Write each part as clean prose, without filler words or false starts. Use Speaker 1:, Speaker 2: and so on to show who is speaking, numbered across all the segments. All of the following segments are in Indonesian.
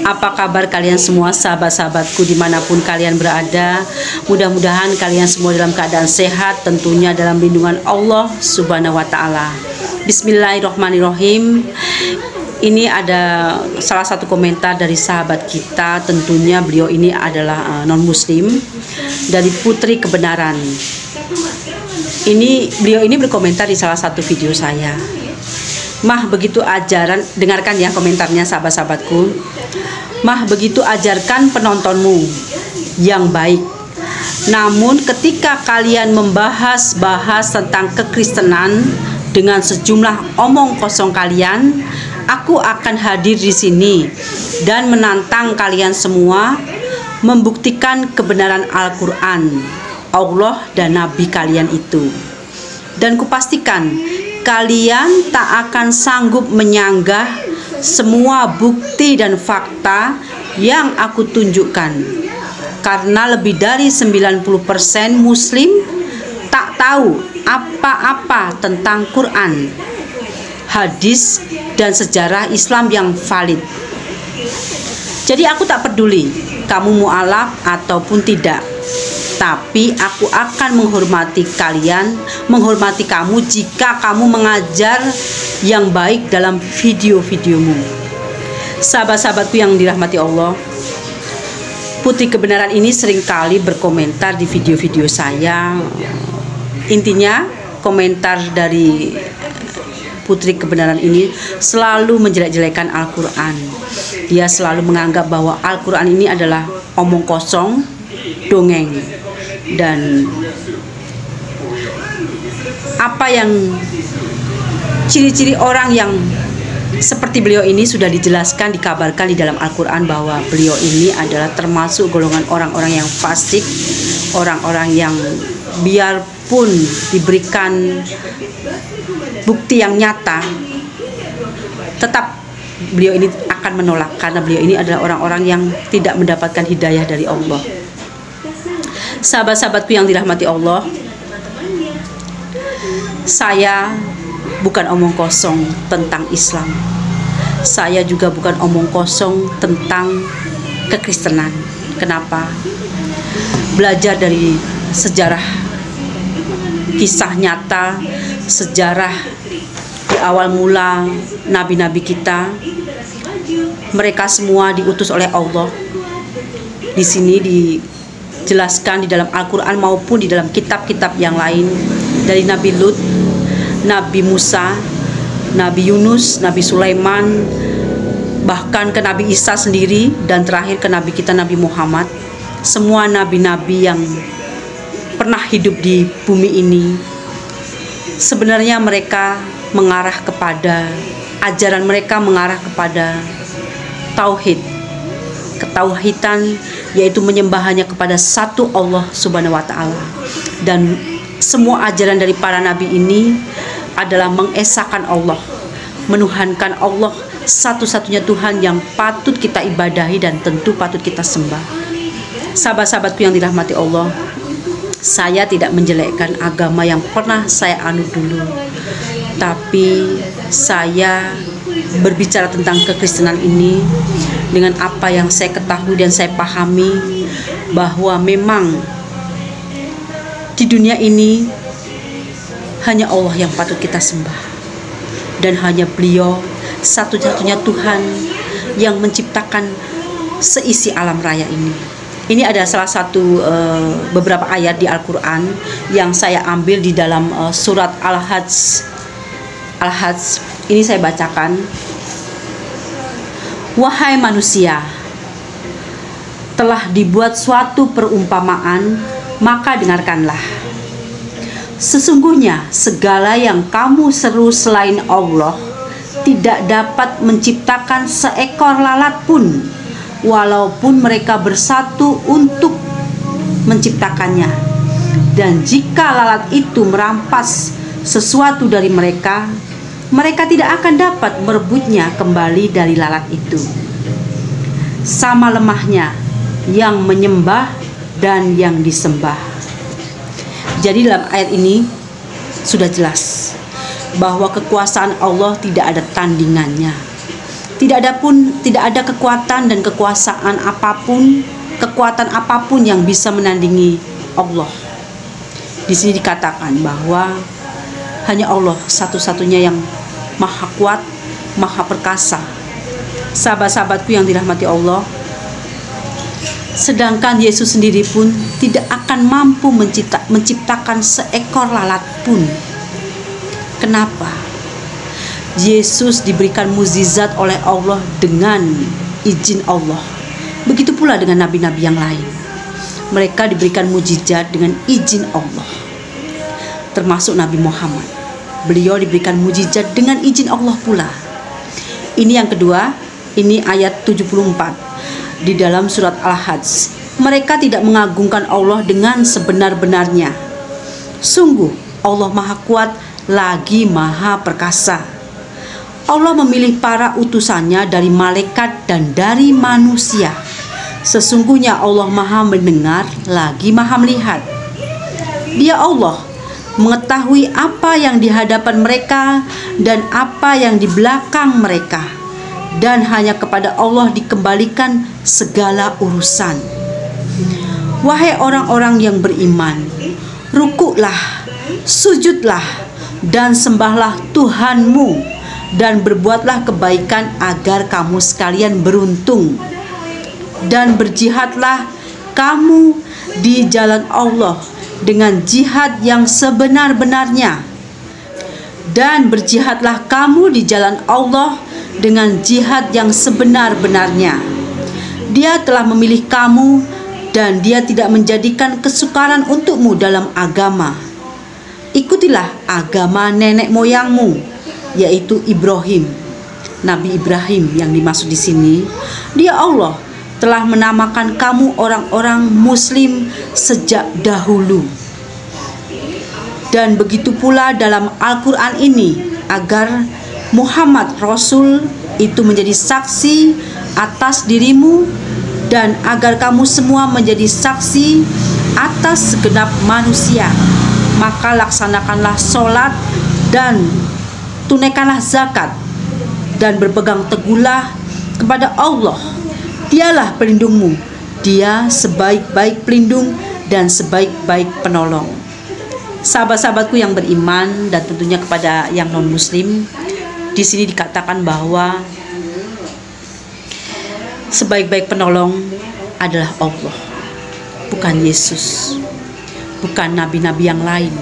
Speaker 1: Apa kabar kalian semua, sahabat-sahabatku dimanapun kalian berada? Mudah-mudahan kalian semua dalam keadaan sehat, tentunya dalam lindungan Allah Subhanahu wa Ta'ala. Bismillahirrahmanirrahim. Ini ada salah satu komentar dari sahabat kita. Tentunya beliau ini adalah non-muslim, dari Putri Kebenaran. Beliau ini berkomentar di salah satu video saya. Mah, begitu ajaran, dengarkan ya komentarnya sahabat-sahabatku. Mah, begitu ajarkan penontonmu yang baik. Namun ketika kalian membahas tentang kekristenan dengan sejumlah omong kosong kalian, aku akan hadir di sini dan menantang kalian semua membuktikan kebenaran Al-Quran, Allah dan Nabi kalian itu. Dan kupastikan kalian tak akan sanggup menyanggah semua bukti dan fakta yang aku tunjukkan, karena lebih dari 90% muslim tak tahu apa-apa tentang Quran, hadis, dan sejarah Islam yang valid. Jadi aku tak peduli kamu mualaf ataupun tidak, tapi aku akan menghormati kamu jika kamu mengajar yang baik dalam video-videomu. Sahabat-sahabatku yang dirahmati Allah, Putri Kebenaran ini seringkali berkomentar di video-video saya. Intinya komentar dari Putri Kebenaran ini selalu menjelek-jelekan Al-Quran. Dia selalu menganggap bahwa Al-Quran ini adalah omong kosong, dongeng. Dan apa yang ciri-ciri orang yang seperti beliau ini sudah dijelaskan, dikabarkan di dalam Al-Quran bahwa beliau ini adalah termasuk golongan orang-orang yang fasik, orang-orang yang biarpun diberikan bukti yang nyata, tetap beliau ini akan menolak, karena beliau ini adalah orang-orang yang tidak mendapatkan hidayah dari Allah. Sahabat-sahabatku yang dirahmati Allah, saya bukan omong kosong tentang Islam. Saya juga bukan omong kosong tentang kekristenan. Kenapa? Belajar dari sejarah, kisah nyata, sejarah di awal mula nabi-nabi kita. Mereka semua diutus oleh Allah. Di sini dijelaskan di dalam Al-Quran maupun di dalam kitab-kitab yang lain, dari Nabi Lut, Nabi Musa, Nabi Yunus, Nabi Sulaiman, bahkan ke Nabi Isa sendiri, dan terakhir ke Nabi kita Nabi Muhammad. Semua nabi-nabi yang pernah hidup di bumi ini, sebenarnya mereka mengarah kepada, ajaran mereka mengarah kepada tauhid, ketauhidan, yaitu menyembah hanya kepada satu Allah Subhanahu wa Ta'ala. Dan semua ajaran dari para nabi ini adalah mengesahkan Allah, menuhankan Allah, satu-satunya Tuhan yang patut kita ibadahi dan tentu patut kita sembah. Sahabat-sahabatku yang dirahmati Allah, saya tidak menjelekkan agama yang pernah saya anut dulu, tapi saya berbicara tentang kekristenan ini dengan apa yang saya ketahui dan saya pahami, bahwa memang di dunia ini hanya Allah yang patut kita sembah, dan hanya Beliau satu-satunya Tuhan yang menciptakan seisi alam raya ini. Ini ada salah satu beberapa ayat di Al-Quran yang saya ambil di dalam surat Al-Hajj. Ini saya bacakan. Wahai manusia, telah dibuat suatu perumpamaan, maka dengarkanlah. Sesungguhnya segala yang kamu seru selain Allah tidak dapat menciptakan seekor lalat pun, walaupun mereka bersatu untuk menciptakannya. Dan jika lalat itu merampas sesuatu dari mereka, mereka tidak akan dapat merebutnya kembali dari lalat itu. Sama lemahnya yang menyembah dan yang disembah. Jadi dalam ayat ini sudah jelas bahwa kekuasaan Allah tidak ada tandingannya. Tidak ada kekuatan dan kekuasaan kekuatan apapun yang bisa menandingi Allah. Di sini dikatakan bahwa hanya Allah satu-satunya yang maha kuat, maha perkasa. Sahabat-sahabatku yang dirahmati Allah, sedangkan Yesus sendiri pun tidak akan mampu menciptakan seekor lalat pun. Kenapa? Yesus diberikan mukjizat oleh Allah dengan izin Allah. Begitu pula dengan nabi-nabi yang lain. Mereka diberikan mukjizat dengan izin Allah. Termasuk Nabi Muhammad. Beliau diberikan mukjizat dengan izin Allah pula. Ini yang kedua, ini ayat 74 di dalam surat Al-Hajj. Mereka tidak mengagungkan Allah dengan sebenar-benarnya. Sungguh Allah Maha Kuat lagi Maha Perkasa. Allah memilih para utusannya dari malaikat dan dari manusia. Sesungguhnya Allah Maha Mendengar lagi Maha Melihat. Dia Allah mengetahui apa yang di hadapan mereka dan apa yang di belakang mereka, dan hanya kepada Allah dikembalikan segala urusan. Wahai orang-orang yang beriman, rukuklah, sujudlah, dan sembahlah Tuhanmu, dan berbuatlah kebaikan agar kamu sekalian beruntung. Dan berjihadlah kamu di jalan Allah dengan jihad yang sebenar-benarnya. Dan berjihadlah kamu di jalan Allah dengan jihad yang sebenar-benarnya. Dia telah memilih kamu dan Dia tidak menjadikan kesukaran untukmu dalam agama. Ikutilah agama nenek moyangmu, yaitu Ibrahim. Nabi Ibrahim yang dimaksud di sini, Dia Allah telah menamakan kamu orang-orang muslim sejak dahulu. Dan begitu pula dalam Al-Quran ini, agar Muhammad Rasul itu menjadi saksi atas dirimu, dan agar kamu semua menjadi saksi atas segenap manusia. Maka laksanakanlah sholat dan tunaikanlah zakat, dan berpegang teguhlah kepada Allah. Dialah pelindungmu, Dia sebaik-baik pelindung dan sebaik-baik penolong. Sahabat-sahabatku yang beriman dan tentunya kepada yang non-muslim, di sini dikatakan bahwa sebaik-baik penolong adalah Allah, bukan Yesus, bukan nabi-nabi yang lain,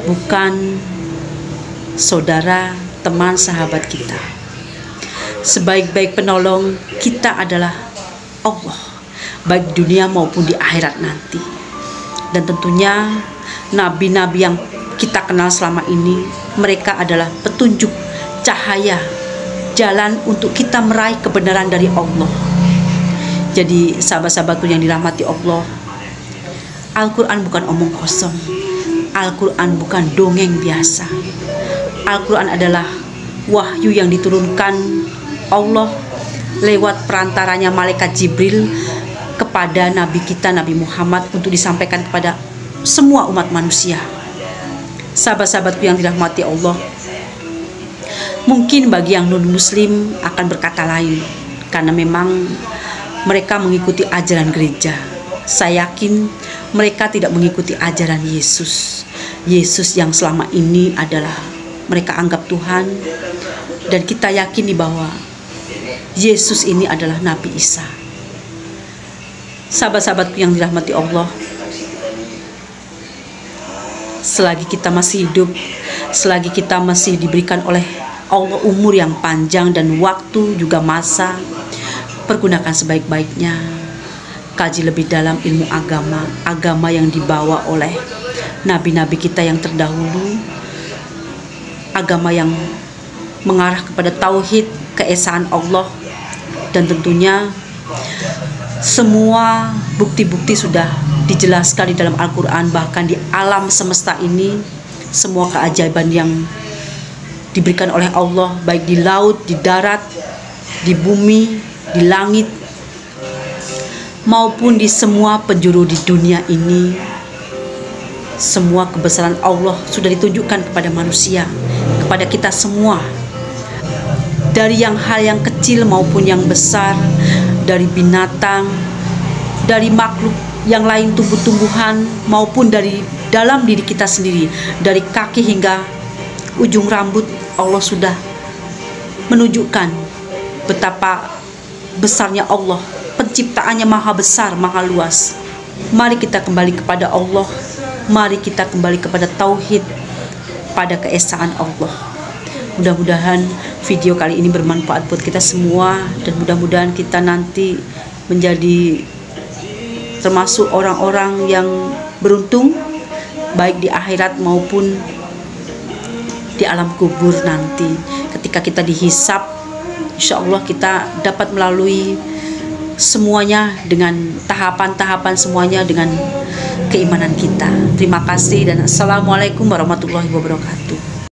Speaker 1: bukan saudara, teman, sahabat kita. Sebaik-baik penolong kita adalah Allah, baik di dunia maupun di akhirat nanti. Dan tentunya nabi-nabi yang kita kenal selama ini, mereka adalah petunjuk, cahaya, jalan untuk kita meraih kebenaran dari Allah. Jadi sahabat-sahabatku yang dirahmati Allah, Al-Quran bukan omong kosong. Al-Quran bukan dongeng biasa. Al-Quran adalah wahyu yang diturunkan Allah lewat perantaranya malaikat Jibril kepada Nabi kita, Nabi Muhammad, untuk disampaikan kepada semua umat manusia. Sahabat-sahabatku yang dirahmati Allah, mungkin bagi yang non-muslim akan berkata lain, karena memang mereka mengikuti ajaran gereja. Saya yakin mereka tidak mengikuti ajaran Yesus. Yesus yang selama ini adalah mereka anggap Tuhan, dan kita yakini bahwa Yesus ini adalah Nabi Isa. Sahabat-sahabatku yang dirahmati Allah, selagi kita masih hidup, selagi kita masih diberikan oleh Allah umur yang panjang dan waktu juga masa, pergunakan sebaik-baiknya. Kaji lebih dalam ilmu agama yang dibawa oleh nabi-nabi kita yang terdahulu, agama yang mengarah kepada tauhid, keesaan Allah, dan tentunya semua bukti-bukti sudah dijelaskan di dalam Al-Quran. Bahkan di alam semesta ini, semua keajaiban yang diberikan oleh Allah, baik di laut, di darat, di bumi, di langit, maupun di semua penjuru di dunia ini, semua kebesaran Allah sudah ditunjukkan kepada manusia, kepada kita semua. dari hal yang kecil maupun yang besar, dari binatang, dari makhluk yang lain, tumbuh-tumbuhan, maupun dari dalam diri kita sendiri, dari kaki hingga ujung rambut. Allah sudah menunjukkan betapa besarnya Allah, penciptaannya maha besar, maha luas. Mari kita kembali kepada Allah, mari kita kembali kepada tauhid, pada keesaan Allah. Mudah-mudahan video kali ini bermanfaat buat kita semua, dan mudah-mudahan kita nanti menjadi termasuk orang-orang yang beruntung, baik di akhirat maupun di alam kubur nanti. Ketika kita dihisap, insya Allah kita dapat melalui semuanya dengan tahapan-tahapan, semuanya dengan keimanan kita. Terima kasih dan assalamualaikum warahmatullahi wabarakatuh.